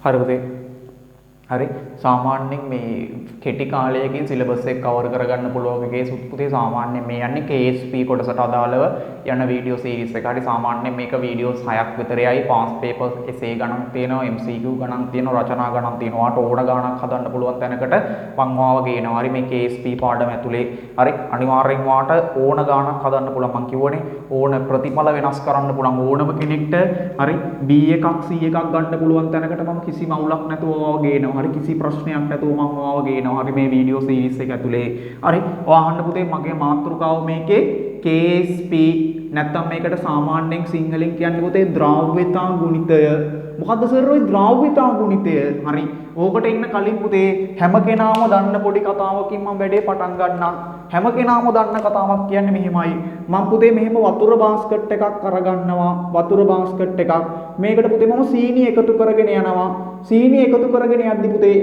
හරි පුතේ. හරි සාමාන්‍යයෙන් මේ කෙටි කාලයකින් සිලබස් එක කවර් කරගන්න පුළුවන් එකේ පුතේ සාමාන්‍යයෙන් මේ යන්නේ KSP කොටසට අදාළව යන වීඩියෝ සීරීස් එක. හරි සාමාන්‍යයෙන් මේක වීඩියෝස් 6ක් විතරයි. පාස් පේපර්ස් එසේ ගණන් තියෙනවා, MCQ ගණන් තියෙනවා, රචනා ගණන් තියෙනවා. ඕන ගණනක් හදන්න පුළුවන් තැනකට මං වාව ගේනවා. හරි මේ KSP පාඩම ඇතුලේ හරි අනිවාර්යෙන් වාට ඕන ගණනක් හදන්න පුළුවන්. මං කියවනේ ඕන ප්‍රතිඵල වෙනස් කරන්න පුළුවන් ඕනම කෙනෙක්ට හරි B එකක් C එකක් ගන්න පුළුවන් තැනකට මම කිසිම අවුලක් නැතුව වාව ගේනවා. හරි කිසි ප්‍රශ්නයක් නැතුව මම ඔයාව ගේනවා. හරි මේ වීඩියෝ සීරීස් එක ඇතුලේ. හරි ඔයා අහන්න පුතේ මගේ මාතෘකාව මේකේ KSP නැත්තම් මේකට සාමාන්‍යයෙන් සිංහලෙන් කියන්නේ පුතේ ද්‍රව්‍යතා ගුණිතය. මොකද්ද සර් ඔය ද්‍රව්‍යතා ගුණිතය? හරි ඕකට ඉන්න කලින් පුතේ හැම කෙනාම දන්න පොඩි කතාවකින් මම වැඩේ පටන් ගන්නම්. හැම කෙනාම දන්න කතාවක් කියන්නේ මෙහෙමයි. මම පුතේ මෙහෙම වතුර බාස්කට් එකක් අරගන්නවා. වතුර බාස්කට් එකක්. මේකට පුතේ මම සීනි එකතු කරගෙන යනවා. සීනි එකතු කරගෙන යද්දි පුතේ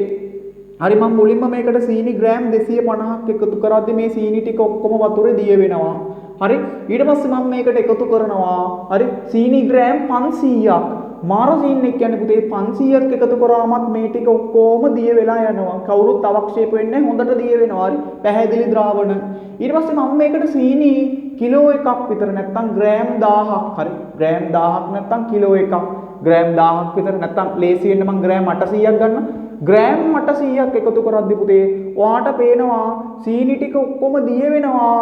හරි මම මුලින්ම මේකට සීනි ග්‍රෑම් 250ක් එකතු කරද්දි මේ සීනි ටික ඔක්කොම වතුරේ දිය වෙනවා. හරි ඊට පස්සේ මම මේකට එකතු කරනවා. හරි සීනි ග්‍රෑම් 500ක්. මාරසීන් එක කියන්නේ පුතේ 500ක් එකතු කරාමත් මේ ටික ඔක්කොම දිය වෙලා යනවා. කවුරුත් අවක්ෂේප වෙන්නේ හොඳට දිය වෙනවා. හරි පැහැදිලි ද්‍රාවණ. ඊට පස්සේ මම මේකට සීනි කිලෝ එකක් විතර නැත්තම් ග්‍රෑම් 1000ක් හරි ග්‍රෑම් 1000ක් නැත්තම් කිලෝ එකක් ග්‍රෑම් 1000ක් විතර නැත්තම් ලේසියෙන් මම ග්‍රෑම් 800ක් ගන්න. ග්‍රෑම් 800ක් එකතු කරද්දි පුතේ ඔයාට පේනවා සීනි ටික ඔක්කොම දිය වෙනවා.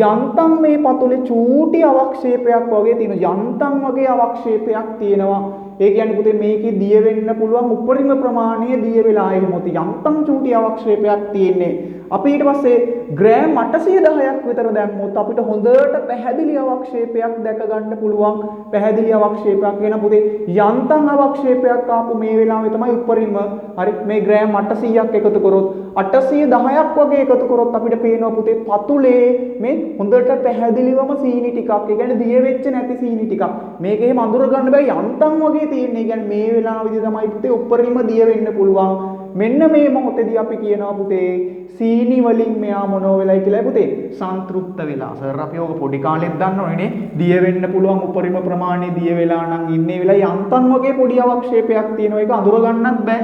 යන්තම් මේ පතුලේ චූටි අවක්ෂේපයක් වගේ තියෙන යන්තම් වගේ අවක්ෂේපයක් තියෙනවා. ඒ කියන්නේ පුතේ මේකේ දිය වෙන්න පුළුවන් උපරිම ප්‍රමාණය දිය වෙලා එහෙමොත් යන්තම් චූටි අවක්ෂේපයක් තියෙන්නේ. අපි ඊට පස්සේ ග්‍රෑම් 810ක් විතර දැම්මොත් අපිට හොඳට පැහැදිලි අවක්ෂේපයක් දැක ගන්න පුළුවන්. පැහැදිලි අවක්ෂේපයක් වෙන පුතේ යන්තම් අවක්ෂේපයක් ආපු මේ වෙලාවේ තමයි උපරිම. හරි මේ ග්‍රෑම් 800ක් එකතු කරොත් 810ක් වගේ එකතු කරොත් අපිට පේනවා පුතේ පතුලේ මේ හොඳට පැහැදිලිවම සීනි ටිකක්. ඒ කියන්නේ දිය වෙච්ච නැති සීනි ටිකක්. මේක එහෙම අඳුර ගන්න බෑ යන්තම් වගේ තියෙන්නේ. ඒ කියන්නේ මේ වෙලාවේදී තමයි පුතේ උපරිම දිය වෙන්න පුළුවන්. මෙන්න මේ මොහොතේදී අපි කියනවා පුතේ සීනි වලින් මෙයා මොනෝ වෙලයි කියලා පුතේ සන්තෘප්ත වෙලා. සර් අපි ඕක පොඩි කාලෙත් දන්නවනේ දිය වෙන්න පුළුවන් උපරිම ප්‍රමාණය දිය වෙලා නම් ඉන්නේ වෙලයි යන්තම් වගේ පොඩි අවක්ෂේපයක් තියෙනවා. ඒක අඳුර ගන්නත් බෑ.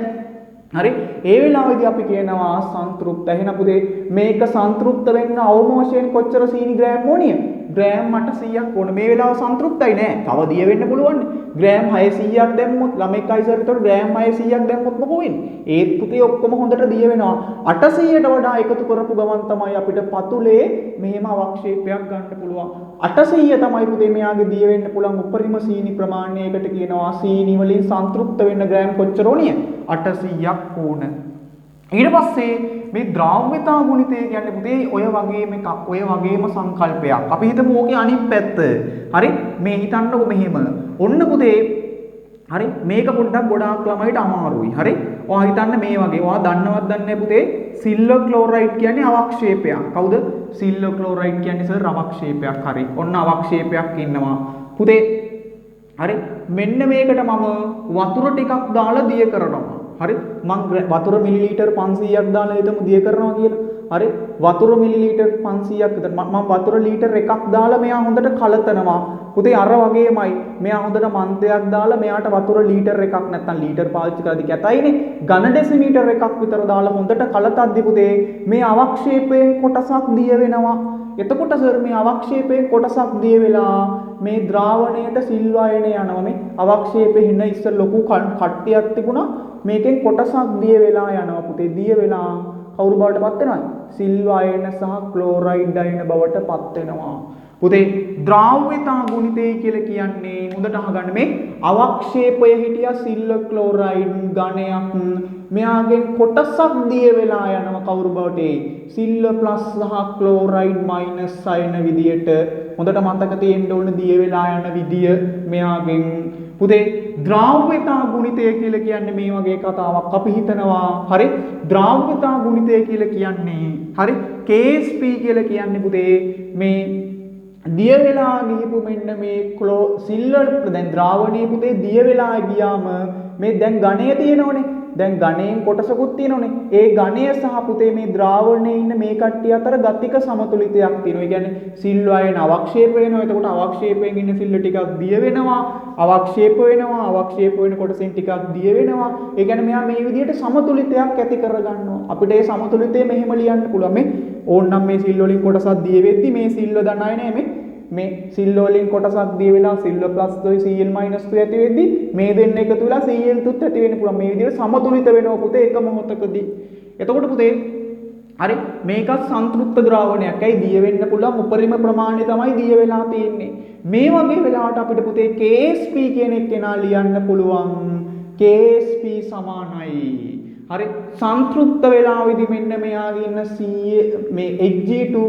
හරි ඒ වෙලාවේදී අපි කියනවා සන්තෘප්ත. එහෙනම් පුතේ මේක සන්තෘප්ත වෙන්න අවම වශයෙන් කොච්චර සීනි ග්‍රෑම් ඕනිය? ග්‍රෑම් 800ක් ඕන. මේ වෙලාව සන්තෘප්තයි නෑ. තව දිය වෙන්න පුළුවන්. ග්‍රෑම් 600ක් දැම්මොත් ළමෙක්යි සර් ඒතකොට ග්‍රෑම් 600ක් දැම්මොත් මොකෝ වෙන්නේ? ඒත් පුතේ ඔක්කොම හොඳට දිය වෙනවා. 800ට වඩා එකතු කරපු ගමන් තමයි අපිට පතුලේ මෙහෙම අවක්ෂේපයක් ගන්න පුළුවන්. 800 තමයි පුතේ මෙයාගේ දිය වෙන්න පුළුවන් උපරිම සීනි ප්‍රමාණයකට කියනවා සීනි වලින් සන්තෘප්ත වෙන්න ග්‍රෑම් කොච්චර ඕනිය? 800ක් ඕන. ඊට පස්සේ මේ ද්‍රව්‍යතා ගුණිතය කියන්නේ පුතේ ඔය වගේම එකක්. ඔය වගේම සංකල්පයක්. අපි හිතමු ඕකේ අනිත් පැත්ත. හරි මේ හිතන්නකො මෙහෙම. ඔන්න පුතේ හරි මේක පොඩ්ඩක් ගොඩාක් ළමයිට අමාරුයි. හරි ඔයා හිතන්න මේ වගේ. ඔයා දන්නවත් දන්නේ පුතේ සිල්වර් ක්ලෝරයිඩ් කියන්නේ අවක්ෂේපයක්. කවුද? සිල්වර් ක්ලෝරයිඩ් කියන්නේ සර් අවක්ෂේපයක්. හරි ඔන්න අවක්ෂේපයක් ඉන්නවා. පුතේ හරි මෙන්න මේකට මම වතුර ටිකක් දාලා දිය කරනවා. හරි මං වතුර මිලිලීටර් 500ක් දාලා හිතමු දිය කරනවා කියලා. හරි වතුර මිලිලීටර් 500ක් විතර මම වතුර ලීටර් එකක් දාලා මෙයා හොඳට කලතනවා. පුතේ අර වගේමයි මෙයා හොඳට මන්තයක් දාලා මෙයාට වතුර ලීටර් එකක් නැත්නම් ලීටර් පාවිච්චි කරද්දි කැතයිනේ ඝන ඩෙසිමීටර් එකක් විතර දාලා හොඳට කලතද්දි පුතේ මේ අවක්ෂේපයෙන් කොටසක් දිය වෙනවා. එතකොට සර් මේ අවක්ෂේපයෙන් කොටසක් දිය වෙලා මේ ද්‍රාවණයට සිල්වායන යනවා. මේ අවක්ෂේපේ හින ඉස්සර ලොකු කට්ටියක් තිබුණා. මේකෙන් කොටසක් දිය වෙලා යනවා පුතේ. දිය වෙලා කවුරු බවට පත් වෙනවද? සිල්වායන සහ ක්ලෝරයිඩ් අයන බවට පත් වෙනවා. පුතේ ද්‍රව්‍යතා ගුණිතය කියලා කියන්නේ හොඳට අහගන්න මේ අවක්ෂේපය හිටියා සිල්වර් ක්ලෝරයිඩ් ඝනයක් මෙයාගෙන් කොටසක් දිය වෙලා යනවා කවුරු බවට? සිල්වර් ප්ලස් සහ ක්ලෝරයිඩ් මයිනස් අයන විදියට හොඳට මතක තියෙන්න ඕන දිය වෙලා යන විදිය මෙයාගෙන්. පුතේ ද්‍රව්‍යතා ගුණිතය කියලා කියන්නේ මේ වගේ කතාවක්. අපි හිතනවා හරි ද්‍රව්‍යතා ගුණිතය කියලා කියන්නේ හරි KSP කියලා කියන්නේ පුතේ මේ දිය වෙලා ගිහපු මෙන්න මේ සිල්වර් දැන් ද්‍රාවණයේ පුතේ දිය වෙලා ගියාම මේ දැන් ඝණය තියෙනවනේ. දැන් ඝනයෙන් කොටසකුත් තියෙනවනේ. ඒ ඝනය සහ පුතේ මේ ද්‍රාවණයේ ඉන්න මේ කට්ටිය අතර ගතික සමතුලිතයක් තියෙනවා. ඒ කියන්නේ සිල් වයන අවක්ෂේප වෙනවා. එතකොට අවක්ෂේපයෙන් ඉන්න සිල් ටිකක් දිය වෙනවා. අවක්ෂේප වෙනවා. අවක්ෂේප වෙන කොටසෙන් ටිකක් දිය වෙනවා. ඒ කියන්නේ මෙයා මේ විදිහට සමතුලිතයක් ඇති කරගන්නවා. අපිට ඒ සමතුලිතය මෙහෙම ලියන්න පුළුවන්. මේ ඕන්නම් මේ සිල් වලින් කොටසක් දිය වෙද්දි මේ සිල්ව දණයි නේ මේ සිල් වලින් කොටසක් දිය වෙලා සිල්ව ප්ලස් 2 Cl minus 2 ඇති වෙද්දි මේ දෙන්න එකතු වෙලා Cl තුත් ඇති වෙන්න පුළුවන්. මේ විදිහට සමතුලිත වෙනවා පුතේ එක මොහොතකදී. එතකොට පුතේ හරි මේකත් සංතෘප්ත ද්‍රාවණයක්. ඇයි දිය වෙන්න පුළුවන් උපරිම ප්‍රමාණය තමයි දිය වෙලා තියෙන්නේ. මේ වගේ වෙලාවට අපිට පුතේ KSP කියන එක කෙනා ලියන්න පුළුවන්. KSP සමානයි. හරි සංතෘප්ත වෙලාවෙදි මෙන්න මෙයාගේ ඉන්න මේ Hg2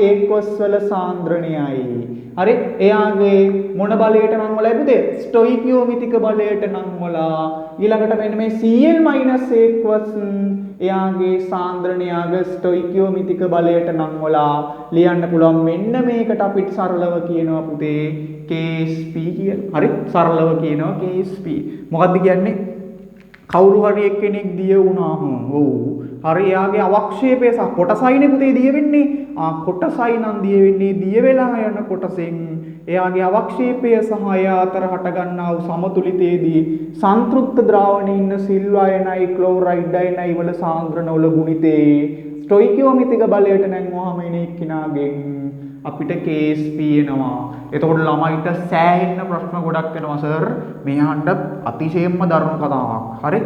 aqueous වල සාන්ද්‍රණයයි. හරි එයාගේ මොන බලයට නම් වලයි පුතේ ස්ටොයිකියෝමිතික බලයට නම් වලා. ඊළඟට මෙන්න මේ Cl aqueous එයාගේ සාන්ද්‍රණයාගේ ස්ටොයිකියෝමිතික බලයට නම් වලා ලියන්න පුළුවන්. මෙන්න මේකට අපිට සරලව කියනවා පුතේ KSP කියලා. හරි සරලව කියනවා KSP. මොකද්ද කියන්නේ? කවුරු හරි එක්කෙනෙක් දිය වුණාම ඔව් හරි එයාගේ අවක්ෂේපය සහ කොටසයිනේ පුතේ දිය වෙන්නේ. කොටසයි නම් දිය වෙන්නේ දිය වෙලා යන කොටසෙන් එයාගේ අවක්ෂේපය සහ එයා අතර හට ගන්නා වූ සමතුලිතයේදී සංතෘප්ත ද්‍රාවණයේ ඉන්න සිල් අයනයි ක්ලෝරයිඩ් අයනයි වල සාන්ද්‍රණ වල ගුණිතේ ස්ටොයිකියෝමිතික බලයට නැංවුවාම එන එක්කිනාගෙන් අපිට KSP එනවා. එතකොට ළමයිට සෑහෙන්න ප්‍රශ්න ගොඩක් එනවා සර්. මෙයාට අතිශයින්ම දරුණු කතාවක්. හරි.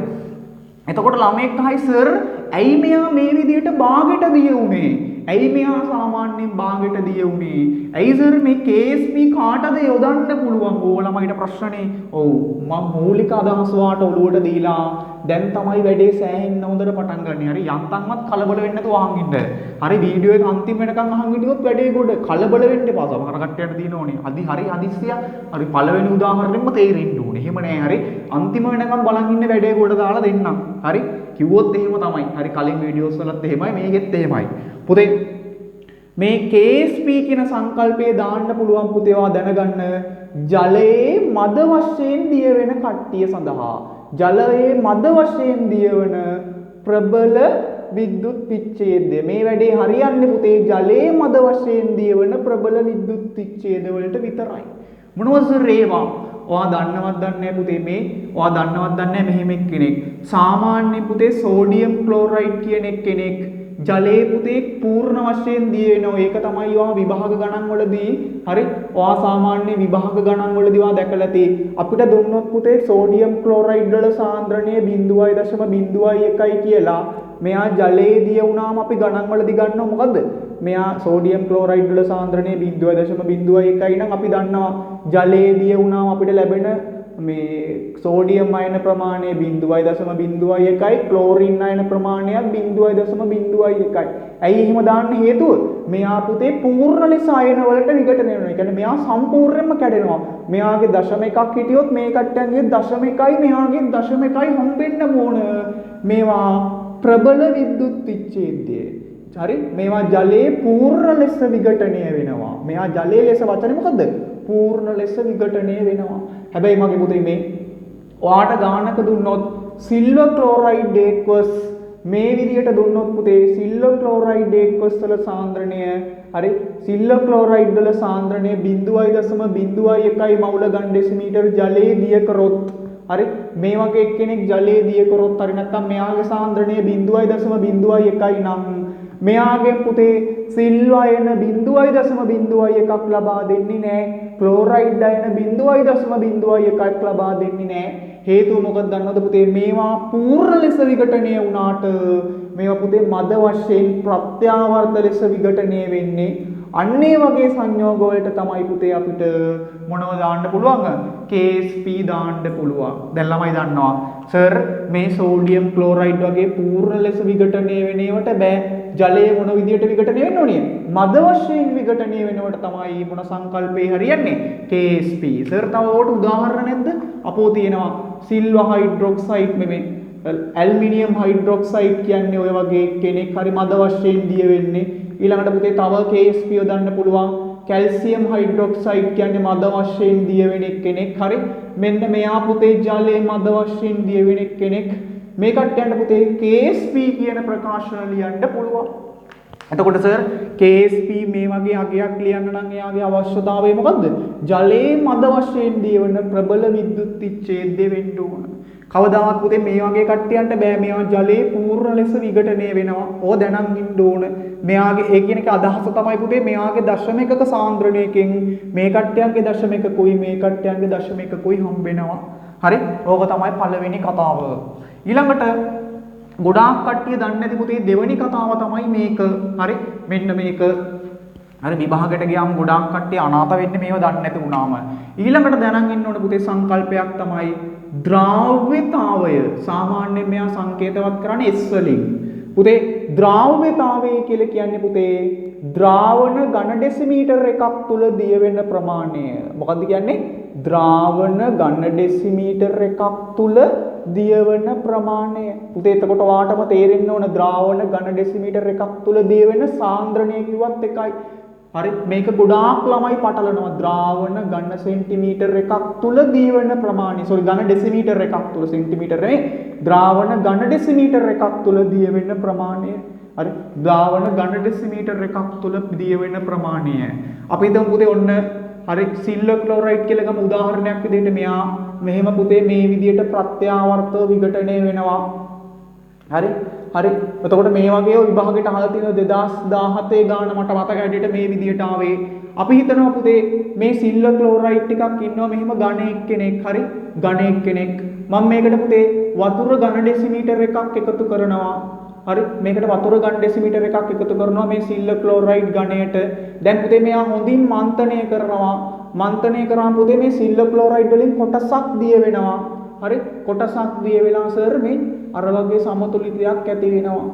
එතකොට ළමෙක් අහයි සර් ඇයි මෙයා මේ විදිහට භාගයට දිය උනේ? ඇයි මෙයා සාමාන්‍යයෙන් භාගයට දිය උනේ? ඇයි සර් මේ KSP කාටද යොදන්න පුළුවන්? ඕ ළමයිට ප්‍රශ්නේ. ඔව් මම මූලික අදහස් වාට ඔලුවට දීලා දැන් තමයි වැඩේ සෑහෙන්න හොඳට පටන් ගන්න. හරි යන්තම්වත් කලබල වෙන්න නැතුව අහන් ඉන්න. හරි වීඩියෝ එක අන්තිම වෙනකන් අහන් හිටියොත් වැඩේ ගොඩ කලබල වෙන්න එපා. සමහර කට්ටියට දින ඕනේ. හරි හදිස්සිය. හරි පළවෙනි උදාහරණයෙන්ම තේරෙන්න ඕනේ. එහෙම නෑ. හරි අන්තිම වෙනකන් බලන් ඉන්න වැඩේ ගොඩ දාලා දෙන්නම්. හරි කිව්වොත් එහෙම තමයි. හරි කලින් වීඩියෝස් වලත් එහෙමයි මේකෙත් එහෙමයි. පුතේ මේ KSP කියන සංකල්පය දාන්න පුළුවන් පුතේ ඔයා දැනගන්න ජලයේ මද වශයෙන් දිය වෙන කට්ටිය සඳහා ජලයේ මද වශයෙන් දියවන ප්‍රබල විද්‍යුත් විච්ඡේදය. මේ වැඩේ හරියන්නේ පුතේ ජලයේ මද වශයෙන් දියවන ප්‍රබල විද්‍යුත් විච්ඡේද වලට විතරයි. මොනවද ඒවා? ඔයා දන්නවත් දන්නේ නැහැ පුතේ මේ. ඔයා දන්නවත් දන්නේ නැහැ මෙහෙම කෙනෙක්. සාමාන්‍ය පුතේ සෝඩියම් ක්ලෝරයිඩ් කියන කෙනෙක් ජලයේ පුතේ පූර්ණ වශයෙන් දිය වෙනවා. ඒක තමයි ඔයා විභාග ගණන් වලදී හරි ඔයා සාමාන්‍ය විභාග ගණන් වලදී ඔයා දැකලා තියෙයි. අපිට දුන්නොත් පුතේ සෝඩියම් ක්ලෝරයිඩ් වල සාන්ද්‍රණය 0.01යි කියලා මෙයා ජලයේ දිය වුණාම අපි ගණන් වලදී ගන්නව මොකද්ද? මෙයා සෝඩියම් ක්ලෝරයිඩ් වල සාන්ද්‍රණය 0.01 නම් අපි දන්නවා ජලයේ දිය වුණාම අපිට ලැබෙන මේ සෝඩියම් අයන ප්‍රමාණය 0.01යි ක්ලෝරින් අයන ප්‍රමාණයත් 0.01යි. ඇයි එහෙම දාන්න හේතුව? මෙයා පුතේ පූර්ණ ලෙස අයන වලට විඝටනය වෙනවා. ඒ කියන්නේ මෙයා සම්පූර්ණයෙන්ම කැඩෙනවා. මෙයාගේ 0.1ක් හිටියොත් මේ කට්ටියන්ගේ 0.1යි මෙයාගේ 0.1යි හම්බෙන්න ඕන. මේවා ප්‍රබල විද්‍යුත් විච්ඡේදය. හරි මේවා ජලයේ පූර්ණ ලෙස විඝටනය වෙනවා. මෙයා ජලයේ ලෙස වචනේ මොකද්ද? පූර්ණ ලෙස විඝටනය වෙනවා. හැබැයි මගේ පුතේ මේ ඔයාට ගානක දුන්නොත් සිල්වර් ක්ලෝරයිඩ් aqueous මේ විදිහට දුන්නොත් පුතේ සිල්වර් ක්ලෝරයිඩ් aqueous වල සාන්ද්‍රණය හරි සිල්වර් ක්ලෝරයිඩ් වල සාන්ද්‍රණය 0.01යි මවුල ඝන ඩෙසිමීටර් ජලයේ දිය කරොත් හරි මේ වගේ එක්කෙනෙක් ජලයේ දිය කරොත් හරි නැත්නම් මෙයාගේ සාන්ද්‍රණය 0.01යි නම් මෙයාගෙන් පුතේ සිල් අයන 0.01ක් ලබා දෙන්නේ නැහැ. ක්ලෝරයිඩ් අයන 0.01ක් ලබා දෙන්නේ නැහැ. හේතුව මොකක්ද දන්නවද පුතේ? මේවා පූර්ණ ලෙස විඝටනය වුණාට මේවා පුතේ මද වශයෙන් ප්‍රත්‍යාවර්ත ලෙස විඝටනය වෙන්නේ. අන්න ඒ වගේ සංයෝග වලට තමයි පුතේ අපිට මොනව දාන්න පුළුවන්? KSP දාන්න පුළුවන්. දැන් ළමයි දන්නවා සර් මේ සෝඩියම් ක්ලෝරයිඩ් වගේ පූර්ණ ලෙස විඝටනය වෙන ඒවට බෑ. ජලයේ මොන විදියට විඝටනය වෙන්න ඕනේ? මද වශයෙන් විඝටනය වෙනවට තමයි මොන සංකල්පේ හරියන්නේ? KSP. සර් තව ඕකට උදාහරණ නැද්ද? අපෝ තියෙනවා සිල්වර් හයිඩ්‍රොක්සයිඩ් නෙමෙයි ඇල්මිනියම් හයිඩ්‍රොක්සයිඩ් කියන්නේ ඔය වගේ කෙනෙක් හරි මද වශයෙන් දිය වෙන්නේ. ඊළඟට පුතේ තව KSP යොදන්න පුළුවන්. කැල්සියම් හයිඩ්‍රොක්සයිඩ් කියන්නේ මද වශයෙන් දිය වෙන කෙනෙක්. හරි මෙන්න මෙයා පුතේ ජලයේ මද වශයෙන් දිය වෙන කෙනෙක්. මේ කට්ටියන්ට පුතේ KSP කියන ප්‍රකාශන ලියන්න පුළුවන්. එතකොට සර් KSP මේ වගේ අගයක් ලියන්න නම් එයාගේ අවශ්‍යතාවය මොකද්ද? ජලයේ මද වශයෙන් දියවන ප්‍රබල විද්‍යුත් විච්ඡේදය වෙන්න ඕන. කවදාවත් පුතේ මේ වගේ කට්ටියන්ට බෑ මේවා ජලයේ පූර්ණ ලෙස විඝටනය වෙනවා. ඕ දැනන් ඉන්න ඕන. මෙයාගේ ඒ කියන එක අදහස තමයි පුතේ මෙයාගේ දශම එකක සාන්ද්‍රණයකින් මේ කට්ටියන්ගේ දශම එකකුයි මේ කට්ටියන්ගේ දශම එකකුයි හම්බෙනවා. හරි? ඕක තමයි පළවෙනි කතාව. ඊළඟට ගොඩාක් කට්ටිය දන්නේ නැති පුතේ දෙවෙනි කතාව තමයි මේක. හරි? මෙන්න මේක. හරි විභාගයට ගියාම ගොඩාක් කට්ටිය අනාථ වෙන්නේ මේව දන්නේ නැති වුණාම. ඊළඟට දැනන් ඉන්න ඕන පුතේ සංකල්පයක් තමයි ද්‍රාව්‍යතාවය. සාමාන්‍යයෙන් මෙයා සංකේතවත් කරන්නේ S වලින්. පුතේ ද්‍රාව්‍යතාවය කියලා කියන්නේ පුතේ ද්‍රාවණ ඝන ඩෙසිමීටර් එකක් තුල දිය වෙන ප්‍රමාණය. මොකක්ද කියන්නේ? ද්‍රාවණ ඝන ඩෙසිමීටර් එකක් තුල දියවන ප්‍රමාණය. පුතේ එතකොට ඔයාටම තේරෙන්න ඕන ද්‍රාවණ ඝන ඩෙසිමීටර් එකක් තුල දියවෙන සාන්ද්‍රණය කිව්වත් එකයි. හරි මේක ගොඩාක් ළමයි පටලනවා. ද්‍රාවණ ඝන සෙන්ටිමීටර් එකක් තුල දියවෙන ප්‍රමාණය. ඝන ඩෙසිමීටර් එකක් තුල සෙන්ටිමීටර් නෙවෙයි. ද්‍රාවණ ඝන ඩෙසිමීටර් එකක් තුල දියවෙන ප්‍රමාණය. හරි ද්‍රාවණ ඝන ඩෙසිමීටර් එකක් තුල දියවෙන ප්‍රමාණය. අපි හිතමු පුතේ ඔන්න හරි සිල්වර් ක්ලෝරයිඩ් කියලා ගමු උදාහරණයක් විදිහට මෙයා මෙහෙම පුතේ මේ විදිහට ප්‍රත්‍යාවර්තව විඝටනය වෙනවා. හරි එතකොට මේ වගේ විභාගයට අහලා තියෙනවා 2017 ගාන මට මතක හැටියට මේ විදිහට ආවේ. අපි හිතනවා පුතේ මේ සිල්වර් ක්ලෝරයිඩ් ටිකක් ඉන්නවා මෙහෙම ඝනයක් කෙනෙක්. හරි ඝනයක් කෙනෙක් මම මේකට පුතේ වතුර ඝන ඩෙසිමීටර් එකක් එකතු කරනවා. හරි මේකට වතුර ඝන ඩෙසිමීටර් එකක් එකතු කරනවා මේ සිල්වර් ක්ලෝරයිඩ් ඝනයට. දැන් පුතේ මෙයා හොඳින් මන්තනය කරනවා. මන්තනය කරාම පුතේ මේ සිල්වර් ක්ලෝරයිඩ් වලින් කොටසක් දිය වෙනවා. හරි කොටසක් දිය වෙලා සර් මේ අර වගේ සමතුලිතයක් ඇති වෙනවා.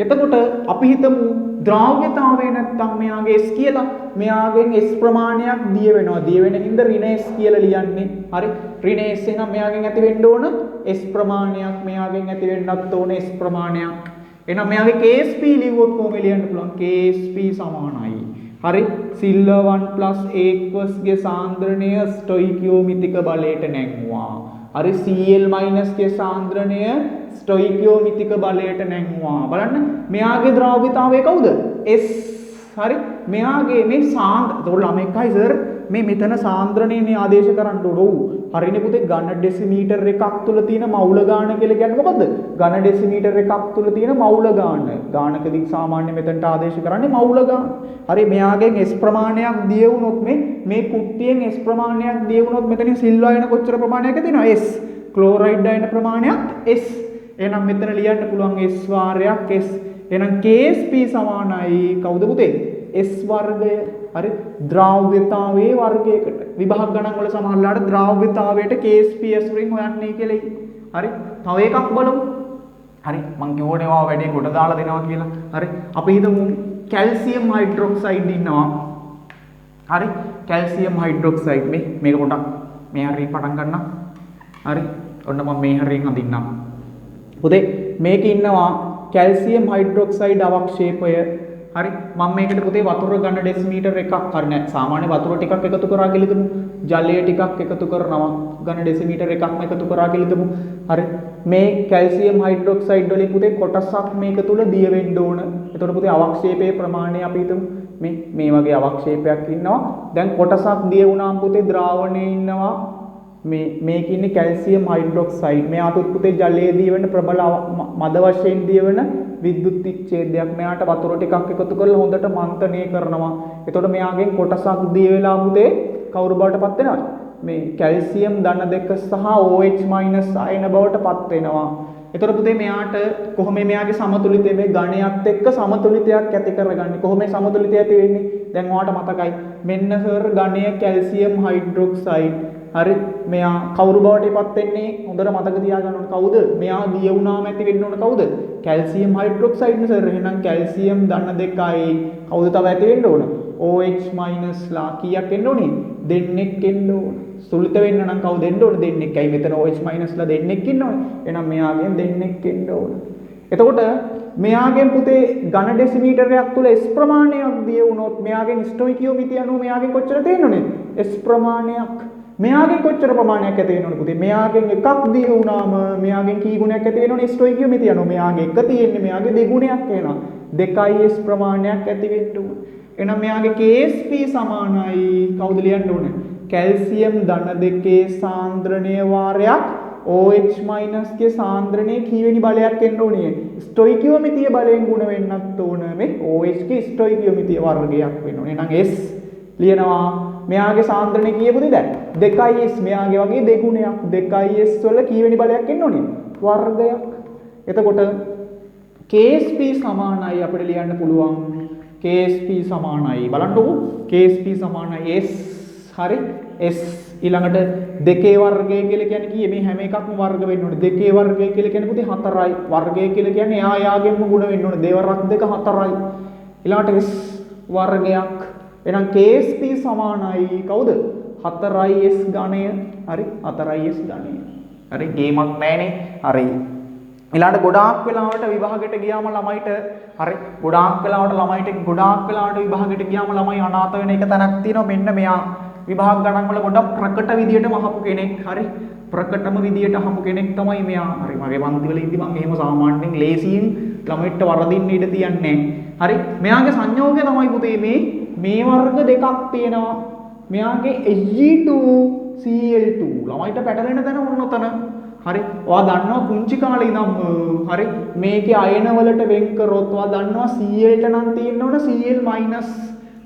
එතකොට අපි හිතමු ද්‍රාව්‍යතාවය නැත්තම් මෙයාගේ S කියලා මෙයාගෙන් S ප්‍රමාණයක් දිය වෙනවා. දිය වෙන හින්දා ඍණ S කියලා ලියන්නේ. හරි ඍණ S එහෙනම් මෙයාගෙන් ඇති වෙන්න ඕන S ප්‍රමාණයක්. මෙයාගෙන් ඇති වෙන්නත් ඕන S ප්‍රමාණයක්. එහෙනම් මෙයාගේ KSP ලිව්වොත් කොහොම ලියන්න පුළුවන්? KSP සමානයි. හරි සිල්වර් 1 aqueous ගේ සාන්ද්‍රණය ස්ටොයිකියෝමිතික බලයට නැංගුවා. හරි Cl- ගේ සාන්ද්‍රණය ස්ටොයිකියෝමිතික බලයට නැංගුවා. බලන්න මෙයාගේ ද්‍රාව්‍යතාවය කවුද? S. හරි මෙයාගේ මේ එතකොට ළමෙක්යි සර් මේ මෙතන සාන්ද්‍රණයනේ ආදේශ කරන්න ඕන. හරිනේ පුතේ ඝන ඩෙසිමීටර් එකක් තුල තියෙන මවුල ගාන කියලා කියන්නේ මොකද්ද? ඝන ඩෙසිමීටර් එකක් තුල තියෙන මවුල ගාන. ගානකදී සාමාන්‍ය මෙතනට ආදේශ කරන්නේ මවුල ගාන. හරි මෙයාගෙන් S ප්‍රමාණයක් දිය වුණොත් මේ කුට්ටියෙන් S ප්‍රමාණයක් දිය වුණොත් මෙතනින් සිල්වර් අයන කොච්චර ප්‍රමාණයක් තියෙනවද? S. ක්ලෝරයිඩ් අයන ප්‍රමාණයක් S. එහෙනම් මෙතන ලියන්න පුළුවන් S වාරයක් S. එහෙනම් KSP සමානයි කවුද පුතේ? S වර්ගය. හරි ද්‍රාව්‍යතාවයේ වර්ගයකට විභාග ගණන් වල සමහරලාට ද්‍රාව්‍යතාවයට KSP S වලින් හොයන්නේ කියලා. හරි තව එකක් බලමු. හරි මං කිව්වනේ ඔයා වැඩි කොට දාලා දෙනවා කියලා. හරි අපි හිතමු කැල්සියම් හයිඩ්‍රොක්සයිඩ් ඉන්නවා. හරි කැල්සියම් හයිඩ්‍රොක්සයිඩ් මේක පොඩක් මේ හරිය පටන් ගන්න. හරි ඔන්න මම මේ හරියෙන් අඳින්නම්. පුතේ මේක ඉන්නවා කැල්සියම් හයිඩ්‍රොක්සයිඩ් අවක්ෂේපය. හරි මම මේකට පුතේ වතුර ඝන ඩෙසිමීටර් එකක් හරි නෑ සාමාන්‍ය වතුර ටිකක් එකතු කරා කියලා හිතමු. ජලය ටිකක් එකතු කරනවා ඝන ඩෙසිමීටර් එකක්ම එකතු කරා කියලා හිතමු. හරි මේ කැල්සියම් හයිඩ්‍රොක්සයිඩ් වලින් පුතේ කොටසක් මේක තුල දිය වෙන්න ඕන. එතකොට පුතේ අවක්ෂේපයේ ප්‍රමාණය අපි හිතමු මේ වගේ අවක්ෂේපයක් ඉන්නවා. දැන් කොටසක් දිය වුණාම පුතේ ද්‍රාවණයේ ඉන්නවා මේක ඉන්නේ කැල්සියම් හයිඩ්‍රොක්සයිඩ්. මේ අතුත් පුතේ ජලයේ දිය වෙන ප්‍රබල මද වශයෙන් දිය වෙන විද්‍යුත් විච්ඡේදයක්. මෙයාට වතුර ටිකක් එකතු කරලා හොඳට මන්තනය කරනවා. එතකොට මෙයාගෙන් කොටසක් දිය වෙලා පුතේ කවුරු බවට පත් වෙනවද? මේ කැල්සියම් ධන 2 සහ OH- අයන බවට පත් වෙනවා. එතකොට පුතේ මෙයාට කොහොම මෙයාගේ සමතුලිතය මේ ඝණයත් එක්ක සමතුලිතයක් ඇති කරගන්නේ? කොහොම මේ සමතුලිතය ඇති වෙන්නේ? දැන් ඔයාලට මතකයි. මෙන්න සර් ඝණය කැල්සියම් හයිඩ්‍රොක්සයිඩ්. හරි මෙයා කවුරු බවට පත් වෙන්නේ? හොඳට මතක තියාගන්න ඕනේ. කවුද? මෙයා දිය වුණාම ඇති වෙන්න ඕන කවුද? කැල්සියම් හයිඩ්‍රොක්සයිඩ් නේ සර්. එහෙනම් කැල්සියම් ධන 2යි. කවුද තව ඇති වෙන්න ඕන? OH- ලා කීයක් එන්න ඕනේ? දෙන්නෙක් එන්න ඕන. සුලිත වෙන්න නම් කවුද එන්න ඕන? දෙන්නෙක්. ඇයි මෙතන OH- ලා දෙන්නෙක් ඉන්න ඕනේ. එහෙනම් මෙයාගෙන් දෙන්නෙක් එන්න ඕන. එතකොට මෙයාගෙන් පුතේ ඝන ඩෙසිමීටරයක් තුල S ප්‍රමාණයක් දිය වුණොත් මෙයාගෙන් ස්ටොයිකියෝමිතිය අනුව මෙයාගෙන් කොච්චර තියෙන්න ඕනේ? S ප්‍රමාණයක්. මෙයාගෙන් කොච්චර ප්‍රමාණයක් ඇති වෙනවද පුතේ? මෙයාගෙන් එකක් දී වුණාම මෙයාගෙන් කී ගුණයක් ඇති වෙනවනේ? ස්ටොයිකියෝමෙට්‍රි යනවා. මෙයාගේ එක තියෙන්නේ මෙයාගේ දෙගුණයක් වෙනවා. 2s ප්‍රමාණයක් ඇති වෙන්න ඕන. එහෙනම් මෙයාගේ KSP සමානයි කවුද ලියන්න ඕනේ? කැල්සියම් ධන 2 සාන්ද්‍රණය වාරයක් OH- ගේ සාන්ද්‍රණයේ කීවෙනි බලයක් එන්න ඕනේ? ස්ටොයිකියෝමෙට්‍රිය බලයෙන් ගුණ වෙන්නත් ඕන මේ OH ගේ ස්ටොයිකියෝමෙට්‍රිය වර්ගයක් වෙන්න ඕනේ. එහෙනම් S ලියනවා. මෙයාගේ සාන්ද්‍රණය කීයද දැන්? 2s. මෙයාගේ වගේ දෙගුණයක් 2s වල කීවෙනි බලයක් එන්න ඕනේ? වර්ගයක්. එතකොට KSP සමානයි අපිට ලියන්න පුළුවන්. KSP සමානයි බලන්නකෝ. KSP සමානයි S. හරි. S ඊළඟට 2 වර්ගය කියලා කියන්නේ කීයේ? මේ හැම එකක්ම වර්ග වෙන්න ඕනේ. 2 වර්ගය කියලා කියන්නේ පුතේ 4යි. වර්ගය කියලා කියන්නේ එයා යාගෙන්ම ගුණ වෙන්න ඕනේ. දෙවරක් 2 4යි. ඊළඟට S වර්ගයක්. එහෙනම් KSP සමානයි කවුද? 4s ඝණය. හරි 4s ඝණය. හරි ගේමක් නැහනේ. හරි. ඊළඟට ගොඩාක් වෙලාවට විභාගයට ගියාම ළමයිට හරි ගොඩාක් වෙලාවට විභාගයට ගියාම ළමයි අනාථ වෙන එක තැනක් තියෙනවා. මෙන්න මෙයා විභාග ගණන් වල ගොඩක් ප්‍රකට විදියටම අහපු කෙනෙක්. හරි ප්‍රකටම විදියට අහපු කෙනෙක් තමයි මෙයා. හරි මගේ පන්ති වල ඉඳි මම එහෙම සාමාන්‍යයෙන් ලේසියෙන් ළමයිට වරදින්න ඉඩ තියන්නේ නැහැ. හරි මෙයාගේ සංයෝගය තමයි පුතේ මේ වර්ග දෙකක් තියෙනවා. මෙයාගේ Ag2Cl2 ළමයිට පැටලෙන තැන මොන තැන? හරි ඔයා දන්නවා පුංචි කාලේ ඉඳන් හරි මේකේ අයන වලට වෙන් කරොත් ඔයා දන්නවා Cl ට නම් තියෙන්න ඕන Cl-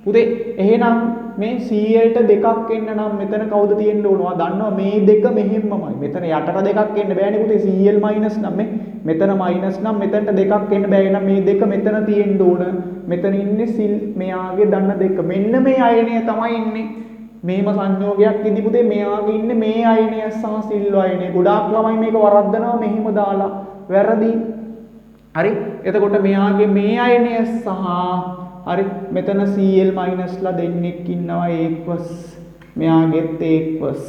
පුතේ එහෙනම් මේ Cl ට දෙකක් එන්න නම් මෙතන කවුද තියෙන්න ඕන? ඔයා දන්නවා මේ දෙක මෙහෙම්මමයි. මෙතන යටට දෙකක් එන්න බෑනේ පුතේ. Cl- නම් මෙතන මයිනස් නම් මෙතනට දෙකක් එන්න බෑ. එහෙනම් මේ දෙක මෙතන තියෙන්න ඕන. මෙතන ඉන්නේ සිල් මෙයාගේ දන්න දෙක. මෙන්න මේ අයනය තමයි ඉන්නේ. මේම සංයෝගයක් ඉදි පුතේ මෙයාගේ ඉන්නේ මේ අයනය සහ සිල් අයනය. ගොඩාක් ළමයි මේක වරද්දනවා මෙහෙම දාලා. වැරදි. හරි. එතකොට මෙයාගේ මේ අයනය සහ හරි මෙතන Cl- ලා දෙන්නෙක් ඉන්නවා ඒක්වස්. මෙයාගෙත් ඒක්වස්.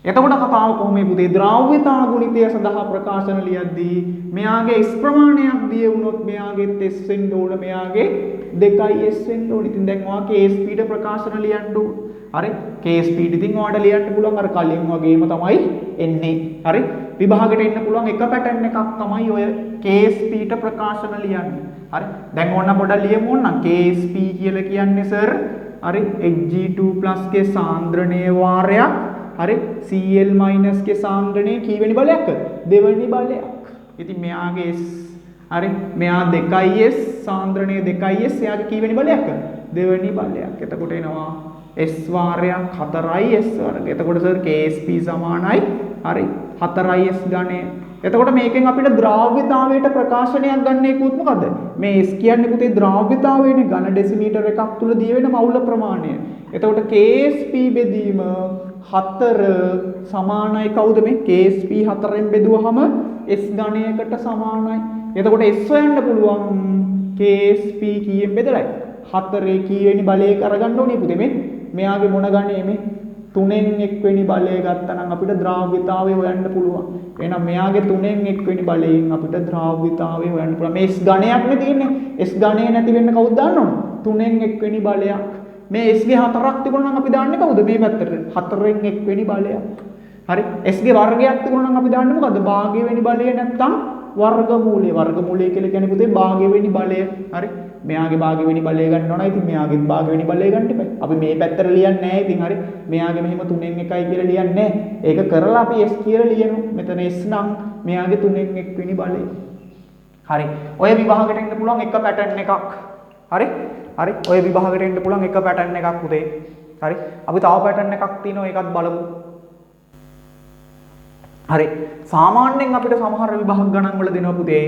එතකොට කතාව කොහොමද පුතේ? ද්‍රව්‍යතා ගුණිතය සඳහා ප්‍රකාශන ලියද්දී මෙයාගේ S ප්‍රමාණයක් දිය වුණොත් මෙයාගෙත් S වෙන්න ඕන. මෙයාගේ 2s වෙන්න ඕන. ඉතින් දැන් ඔයා KSP ට ප්‍රකාශන ලියන්න ඕන. හරි KSP ට ඉතින් ඔයාලට ලියන්න පුළුවන් අර කලින් වගේම තමයි එන්නේ. හරි විභාගෙට එන්න පුළුවන් එක පැටර්න් එකක් තමයි ඔය KSP ට ප්‍රකාශන ලියන්නේ. හරි දැන් ඕන්න පොඩ්ඩක් ලියමු ඕන්න. KSP කියලා කියන්නේ සර් හරි Hg2+ ගේ සාන්ද්‍රණය වාරයක් හරි Cl- ගේ සාන්ද්‍රණය කීවෙනි බලයක්? දෙවෙනි බලයක්. ඉතින් මෙයාගේ S හරි මෙයා 2s සාන්ද්‍රණය 2s එයාගේ කීවෙනි බලයක්? දෙවෙනි බලයක්. එතකොට එනවා S වාරයක් 4s වර්ග. එතකොට සර් KSP සමානයි හරි 4s ඝණය. එතකොට මේකෙන් අපිට ද්‍රව්‍යතාවයට ප්‍රකාශනයක් ගන්න එකකුත් මොකද්ද? මේ S කියන්නේ පුතේ ද්‍රව්‍යතාවයනේ ඝන ඩෙසිමීටර එකක් තුල දී වෙන මවුල ප්‍රමාණය. එතකොට KSP බෙදීම 4 සමානයි කවුද මේ? KSP 4ෙන් බෙදුවහම S ඝණයකට සමානයි. එතකොට S හොයන්න පුළුවන් KSP කීයෙන් බෙදලායි? 4 කීවෙනි බලයක අරගන්න ඕනේ පුතේ මේ? මෙයාගේ මොන ඝණයේ මේ? 3න් 1 වෙනි බලය ගත්තා නම් අපිට ද්‍රව්‍යතාවය හොයන්න පුළුවන්. එහෙනම් මෙයාගේ 3න් 1 වෙනි බලයෙන් අපිට ද්‍රව්‍යතාවය හොයන්න පුළුවන්. මේ S ඝණයක්නේ තියෙන්නේ. S ඝණය නැති වෙන්න කවුද දාන්නවද? 3න් 1 වෙනි බලයක්. මේ S ගේ 4ක් තිබුණා නම් අපි දාන්නේ කවුද මේ පැත්තට? 4න් 1 වෙනි බලයක්. හරි. S ගේ වර්ගයක් තිබුණා නම් අපි දාන්නේ මොකද්ද? භාගය වෙනි බලය නැත්තම් වර්ගමූලය. වර්ගමූලය කියලා කියන්නේ පුතේ භාගය වෙනි බලය. හරි. මෙයාගේ භාගය වෙනි බලය ගන්න ඕන. ඉතින් මෙයාගේ භාගය වෙනි බලය ගන්න එපා. අපි මේ පැත්තට ලියන්නේ නැහැ. ඉතින් හරි. මෙයාගේ මෙහෙම 3න් 1යි කියලා ලියන්නේ නැහැ. ඒක කරලා අපි S කියලා ලියනවා. මෙතන S නම් මෙයාගේ 3න් 1 වෙනි බලය. හරි. ඔය විභාගයට එන්න පුළුවන් එක පැටර්න් එකක්. හරි. හරි. ඔය විභාගයට එන්න පුළුවන් එක පැටර්න් එකක් පුතේ. හරි. අපි තව පැටර්න් එකක් තියෙනවා ඒකත් බලමු. හරි. සාමාන්‍යයෙන් අපිට සමහර විභාග ගණන් වල දෙනවා පුතේ